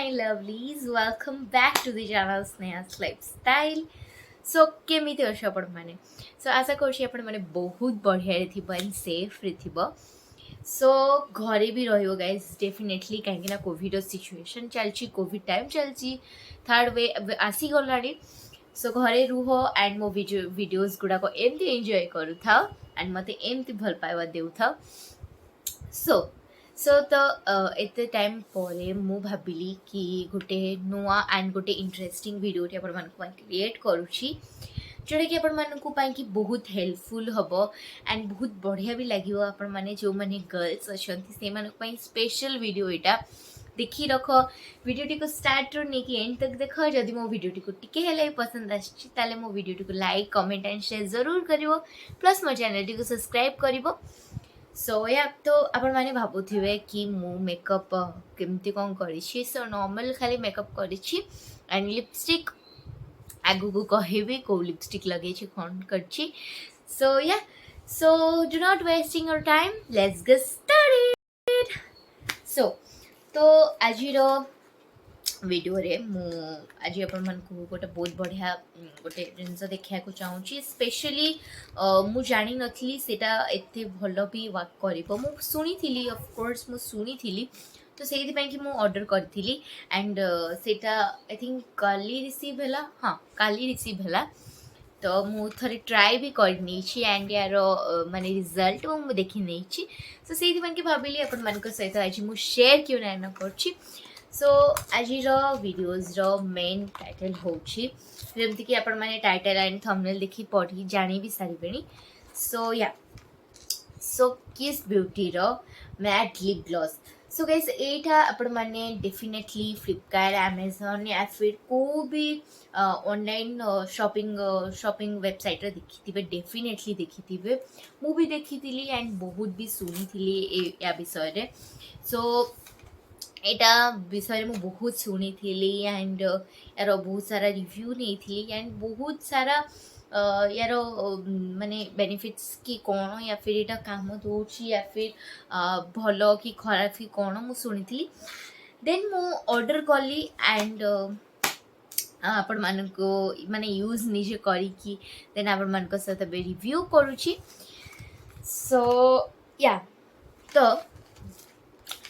my lovelies, welcome back to the channel Sneha's Lifestyle. So केमिति अच्छे आपण माने सो आशा करछि आपण माने बहुत बढ़िया रे थिबो एंड सेफ रे थिबो सो घरे भी रहियो गाइस डेफिनेटली काहेकि ना कोविड सिचुएशन चलछि कोविड टाइम चलछि थर्ड वे आसी गलाडी सो घरे रुह एंड मो वीडियोस गुडा को एमती एंजॉय करू था एंड मते एमती भल पाइबा देउ था सो सो तो एते टाइम परे मु भाबिली कि गोटे नुआ एंड गोटे इंटरेस्टिंग वीडियो टे आपण मानकु क्रिएट करूची जोटा कि आपण मानकु पाई कि बहुत हेल्पफुल हबो एंड बहुत बढ़िया भी लागियो आपण माने जो माने गर्ल्स अछंती से मानकु पाई स्पेशल वीडियो एटा देखी रख वीडियो को स्टार्ट रो नेकी एंड तक देख जदि मो वीडियो को टिके हेले पसंद आछि ताले मो वीडियो को लाइक कमेंट एंड शेयर जरूर करिवो प्लस मो चैनल को सब्सक्राइब करिवो सो या तो आपण माने भाबुथिबे कि मु मेकअप केमती कोन करिछि सो नॉर्मल खाली मेकअप करिछि एंड लिपस्टिक आगु को कहबे को लिपस्टिक लगे छी कोन करछि सो या so do not wasting your time let's get started so तो आजिरो वीडियो रे मु आज आपण मन को गोटे बहुत बढ़िया गोटे जिनस देखा को चाहूँगी स्पेशली मु जानी नथली सेटा एते भलो भी वर्क करिवो मु सुनी थिली ऑफ कोर्स मु सुनी थिली तो सेहि पई कि मु ऑर्डर करथिली एंड सेटा आई थिंक काली रिसीव हला हां काली रिसीव हला तो मु थरे ट्राई भी करनी छी एंड यार माने रिजल्ट मु देखि नै छी सो सेहि पई कि भाबिली आपण मन को सहित आज मु शेयर क्यों नै न करछि सो आज वीडियोज मेन टाइटल होची जमती कि आपण माने टाइटल एंड थंबनेल देखि पढ़ी जानी भी सारिबेनी सो या सो किस ब्यूटी रो matte lip gloss so guys एटा आपण माने डेफिनेटली फ्लिपकार्ट अमेज़न या फिर को भी ऑनलाइन शॉपिंग वेबसाइट रे देखिथिबे डेफिनेटली देखिथिबे मु भी देखिथिली एंड बहुत भी सुनिथिली या विषय रे सो एटा विषय में बहुत शुणी थी एंड यार बहुत सारा रिव्यू नहीं थी एंड बहुत सारा यार माने बेनिफिट्स की कौन या फिर एटा काम दोची या फिर भलो कि खराब कि कौन मु शुणी थी देन मु ऑर्डर कली एंड आपण मान को माने यूज निजे करी कि देन आपण मान को सहित रिव्यू करूची सो या तो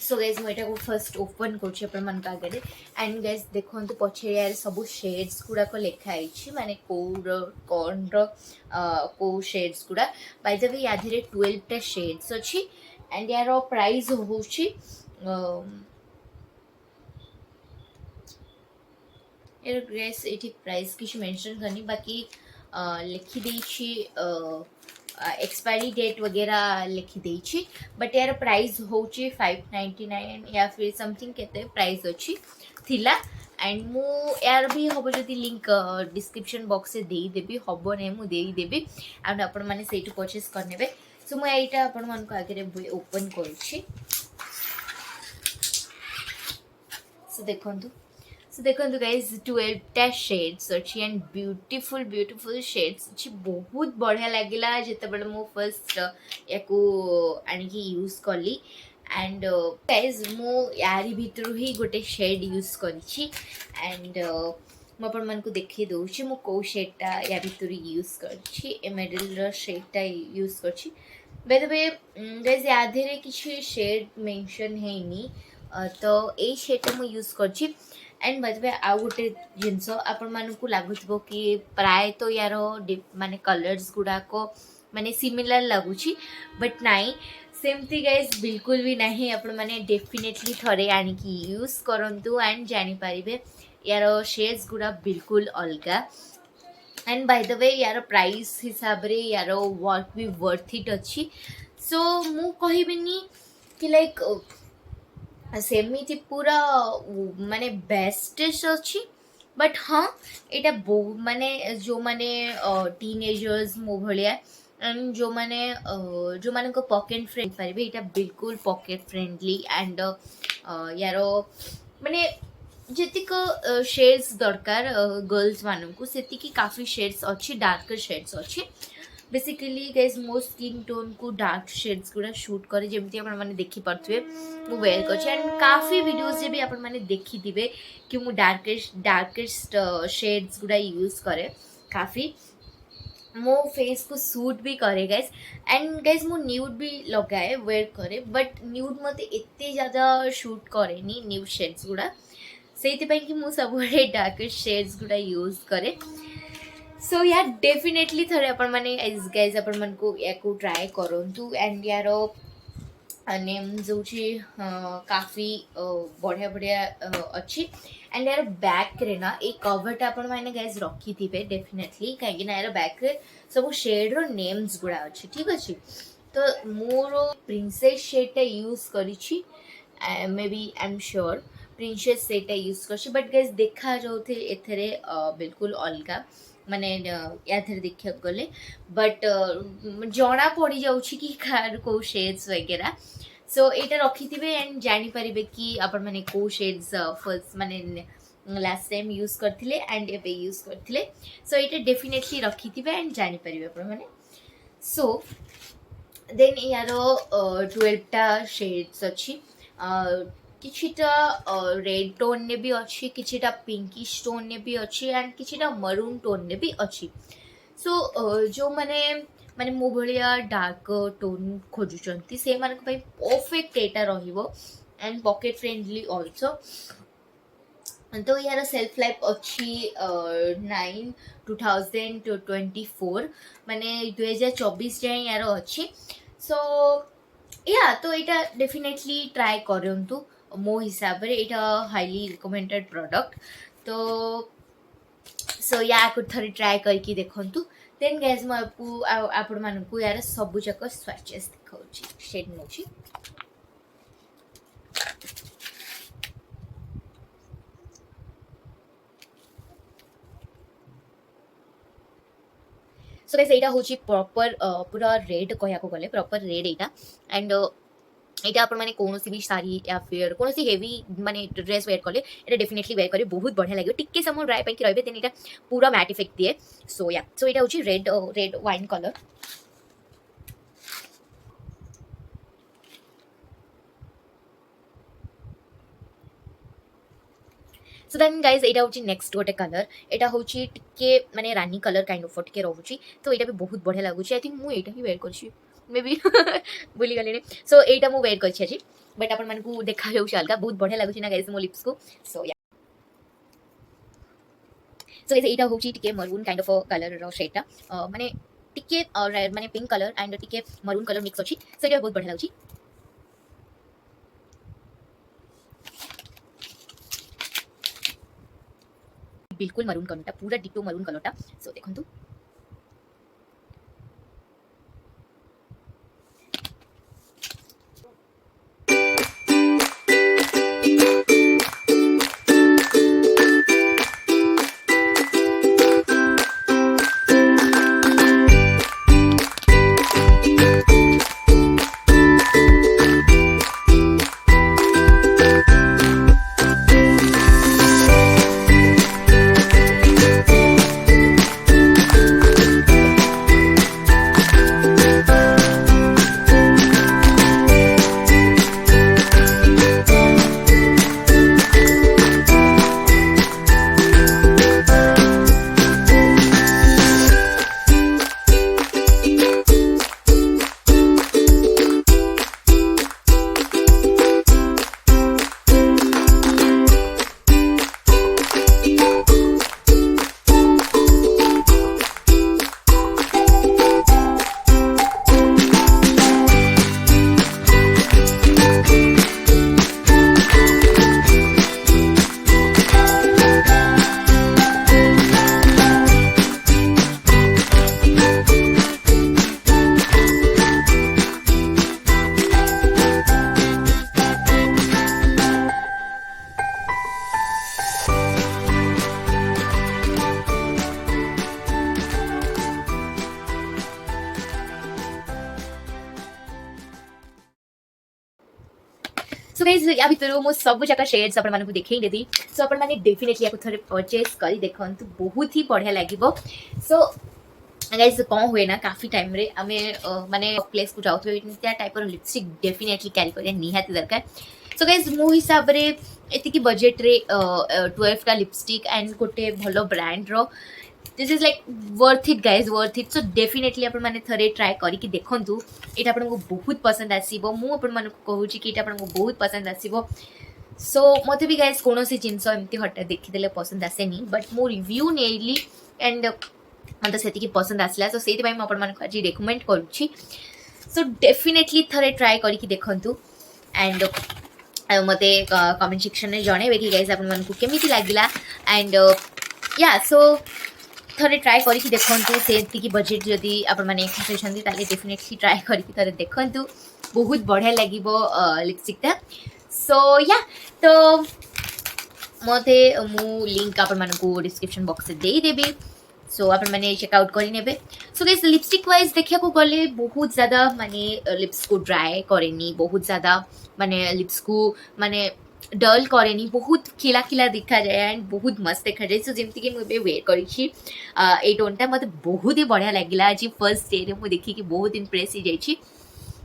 सो गाइज मुझे को फर्स्ट ओपन कर आगे एंड गाइज देखो पछे यार सब शेड्स गुड़ाक लिखाई माने कौन रो शेड्स गुड़ा बाय द वे या 12टा शेड्स अच्छी एंड यार प्राइस होची यार गाइज ये प्राइस किसी मेंशन करनी बाकी लिखी देछि एक्सपायरी डेट वगैरह लिखी देछि बट यार प्राइस होची 599 या फिर समथिंग केते प्राइस अच्छी थिला एंड मु यार भी हबो जदी लिंक डिस्क्रिप्शन बॉक्स से देई देबी हबो नै मु देई देबी एंड आपण माने सेटू परचेस करनेबे सो मु एटा आपण मान को आगे ओपन करूची सो देखो गाइज 12टा शेड्स अच्छी एंड ब्यूटीफुल शेड्स अच्छी बहुत बढ़िया लगिला जिते बड़े मु फर्स्ट या आनिकी यूज कली एंड गाइज मु यारी भितर ही गोटे शेड यूज करी एंड मु आपण मन को देखि दउछि मु को शेडटा या भितर यूज करछि ए मिडल रो शेडटा यूज करछि बाय द वे गाइज या धीरे किछि शेड मेंशन हेनी तो ए शेडटा मु यूज करछि एंड बजबे आउ गोटे जिनस आपण मानकु लागुथबो कि प्राय तो यार माने कलर्स गुड़ाक माने सिमिलर लगुची बट नाई सेमती गाइज बिल्कुल भी नहीं आपण माने डेफिनेटली थरे आनिकी यूज करंतु एंड जानी पारिबे यार शेड्स गुड़ा बिल्कुल अलगा एंड बाय द वे यार प्राइस हिसाब रे यार वर्क भी वर्थ इट अच्छी सो मु कहिबिनी कि लाइक सेमिति पूरा माने बेस्टेस्ट अच्छी बट हाँ एटा माने जो माने टीनेजर्स मो भलिया एंड जो माने को पॉकेट फ्रेंड पारिबे एटा बिल्कुल पॉकेट फ्रेंडली एंड यार माने जेतिक शेड्स दरकार गर्ल्स मानू सेतिकी काफ़ी शेड्स अच्छी डार्क शेड्स अच्छी बेसिकली गाइस मो स्किन टोन को डार्क शेड्स गुड़ा शूट करे जमती आपण माने देखि परथुवे मु वेयर करछि एंड काफी वीडियोस जे भी आपण माने देखि दिबे कि मु डार्केस्ट शेड्स गुड़ा यूज करे काफी मो फेस को सूट भी करे गाइस एंड गाइस मु न्यूड भी लगाए वेयर करे बट न्यूड मते एते ज्यादा शूट करे नी न्यूड शेड्स गुड़ा सेति कि मु सब डार्केस्ट शेड्स गुड़ा यूज करे सो यार डेफिनेटली थोड़े अपन माने गाइस अपन मन को या को ट्राई करंतु एंड यार नेम जो काफी बढ़िया बढ़िया अच्छी एंड यार बैक रे ना एक कवरटा आपण माने गाइस रखी थिबे डेफिनेटली काहे ना यार बैक रे सब शेड रो नेम्स गुड़ा अच्छी ठीक अच्छी तो मोर प्रिंसेस शेड यूज करी maybe I am sure princess सेटा यूज कर बट गाइस देखा जाऊे एथरे बिल्कुल अलगा माने या देखा गले बट जना पड़ी जाउछि कि कार को शेड्स वगैरह सो एटा रखी थे एंड जानी पारिबे कि आपण माने को शेड्स फर्स्ट माने लास्ट टाइम यूज करथिले एंड एबे यूज करथिले सो एटा डेफिनेटली रखी थे एंड जानी पारिबे आपण माने सो देन यार 12टा शेड्स अच्छी किछिटा रेड टोन ने भी अच्छी किछिटा पिंकिश टोन ने भी अच्छी एंड किछिटा मरून टोन ने भी अच्छी सो जो माने माने मो भलिया डार्क टोन खोजुचंती से मानक भाई परफेक्ट एटा रहिबो एंड पॉकेट फ्रेंडली आल्सो तो यार सेल्फ लाइफ अच्छी 9/2024 माने 2024 जाए यार अच्छी सो या तो एटा डेफिनेटली ट्राई करंतु मो हिसाब रे एटा हाईली रिकमेंडेड प्रोडक्ट तो सो या को थरी ट्राई करके देखंतु देन गाइस म आपको आपण मानकु यार सब जक स्वैचेस दिखाउची शेड नोची सो गाइस एटा होची प्रॉपर पूरा रेड कहया को गले प्रॉपर रेड एटा एंड एटा आपण माने कोनोसी भी साड़ी या फिर कोनोसी हेवी माने ड्रेस वेयर कले एटा डेफिनेटली वेयर करे बहुत बढ़िया लागियो टिक्के समय ड्राई पैकी रहबे देन एटा पूरा मैट इफेक्ट दिए सो या सो एटा होची red wine colour so then guys एटा होची नेक्स्ट गोटे कलर एटा होची टिके माने रानी कलर काइंड ऑफ टिके रहउची तो एटा भी बहुत बढ़िया लागुची आई थिंक मु एटा ही वेयर करछी मे बी भूली गले सो एटा मु वेयर करछि अछि बट अपन मन को देखा जाउची अलगा बहुत बढ़िया लागुची ना गाइज मो लिप्स को सो या सो गाइज एटा होची टिके मरून काइंड ऑफ कलर रो शेडटा माने टिके माने पिंक कलर एंड टिके मरून कलर मिक्स अछि सो एटा बहुत बढ़िया लागुची बिल्कुल मरून कलरटा पूरा डिटो मरून कलरटा सो देखंतु सो गाइज या भितर मो सब जगह शेड्स आपण मानकु देखै देती सो आपण माने डेफिनेटली याको थरे परचेस करी देखंतु बहुत ही बढ़िया लागिवो सो गाइस कौन हुए ना काफी टाइम रे आमे माने प्लेस को जाउथबे एमितिया टाइप रो लिपस्टिक डेफिनेटली कैरी करिया निहाती दरकार। सो गाइस मो हिसाब रे एतिकी बजेट रे 12 टा लिपस्टिक एंड गोटे भलो ब्रांड रो this is like worth it guys worth it. So definitely आपण मैंने थरे ट्राए करके देखु ये आपको बहुत पसंद आसो मुझे कहूँ कि ये आपको बहुत पसंद आसो। सो मत भी गाइज कौन सी जिनस एमती हठात देखीदे पसंद आसेनी बट मो रिव्यू नेली एंड मतलब से पसंद आसला सो से आज रेकमेंड करुच्ची। सो डेफिनेटली थरे ट्राए करके देखु एंड मत कमेंट सेक्शन में जनइबे कि गाइज आपमती लगिला एंड या सो थरे ट्राए करके देखु से बजेट जदि आपने डेफिनेटली ट्राए करके थरे देखु बहुत बढ़िया लगे लिपस्टिकटा। सो या तो मत मु लिंक आपको डिस्क्रिप्शन बॉक्स में देदेवी सो आप चेकआउट करेंगे। सो गाइस लिपस्टिक वाइज देखा को गले बहुत ज़्यादा माने लिप्स को ड्राई करेनी बहुत ज़्यादा माने लिप्स को माने डल करेनी बहुत खिला खिला देखा जाए एंड बहुत मस्त देखा जाए। सो जमती कि मुझे वेयर करी टोनटा मत बहुत ही बढ़िया लगे आज फर्स्ट डे मुझे देखिए बहुत इम्प्रेस हो जाइए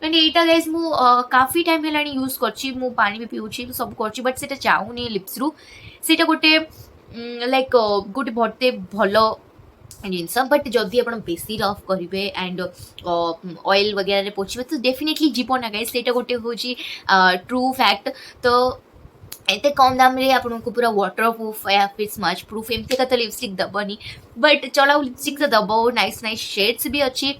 एंड यहाँ गाइज मु काफी टाइम है यूज कर पानी भी पीऊँ सब कर बट से चाहूनी लिप्स रु से गोटे लाइक गोटे भरते भल जिनस बट जदि आप बेसी रफ करेंगे एंड ऑयल वगैरह पोछे तो डेफिनेटली जीव ना गाइज से गोटे हूँ ट्रू फैक्ट। तो एत कम दाम रे आपको पूरा वाटर प्रूफ या फिर स्मच प्रूफ एमती का तो लिपस्टिक दबनी बट चलो लिपस्टिक तो दब नाइस नाइस शेड्स भी अच्छी।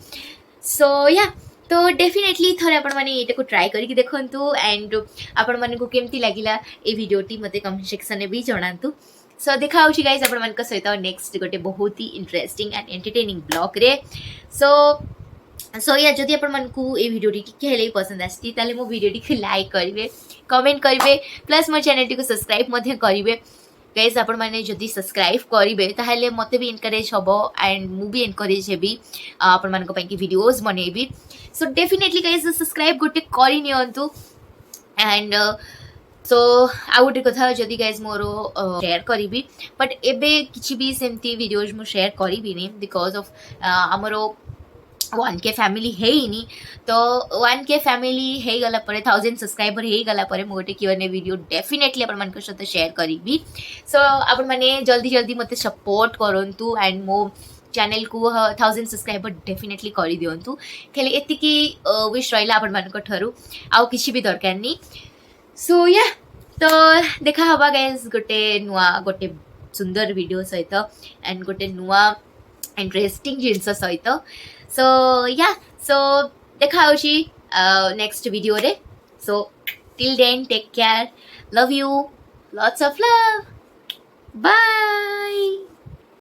सो या तो डेफिनेटली थोड़े आपण मैंने ये ट्राए करके देखु एंड आपण मानक केमती लगिला ये वीडियोटी मत कमेंट सेक्शन में भी जनातु। सो देखा हो गाइज आपण सहित नेक्स्ट गोटे बहुत ही इंटरेस्टिंग एंड एंटरटेनिंग ब्लॉग रे। सो सो या जदि आपको ये वीडियोटी टी पसंद आसी ताले मो वीडियोटी को लाइक करेंगे कमेंट करेंगे प्लस मो चैनल को सब्सक्राइब करेंगे गाइज आपण मैंने जदि सब्सक्राइब करेंगे ताहले मते भी इनकरेज हम एंड मु भी इनकरेज हेबी आपण मानक पई वीडियोस बनेबी। सो डेफिनेटली गाइज सब्सक्राइब गोटे करि नियंतु एंड सो आ गोटे कथा जदि गाइज मोर शेयर करी बट एबे किछि भी सेमती वीडियोज मु शेयर करी बिकॉज ऑफ आमर 1K फैमिली है ही नहीं। तो 1K फैमिली है गला परे 1000 सब्सक्राइबर है गला परे मोटे Q&A वीडियो डेफिनेटली आपण मन सहित शेयर करी। सो आपण माने जल्दी जल्दी मते सपोर्ट करंतु एंड मो चैनल को 1000 सब्सक्राइबर डेफिनेटली कर दिंतु खाली एतिकी विश रहा आपण मान ठरू आउ किसी भी दरकार नहीं। सो या तो देखा हवा गाइस गोटे नुआ गोटे सुंदर वीडियो सहित एंड गोटे नुआ इंटरेस्टिंग जिनस सहित। सो या सो देखा होची नेक्स्ट वीडियो रे। So till then take care love you lots of love bye.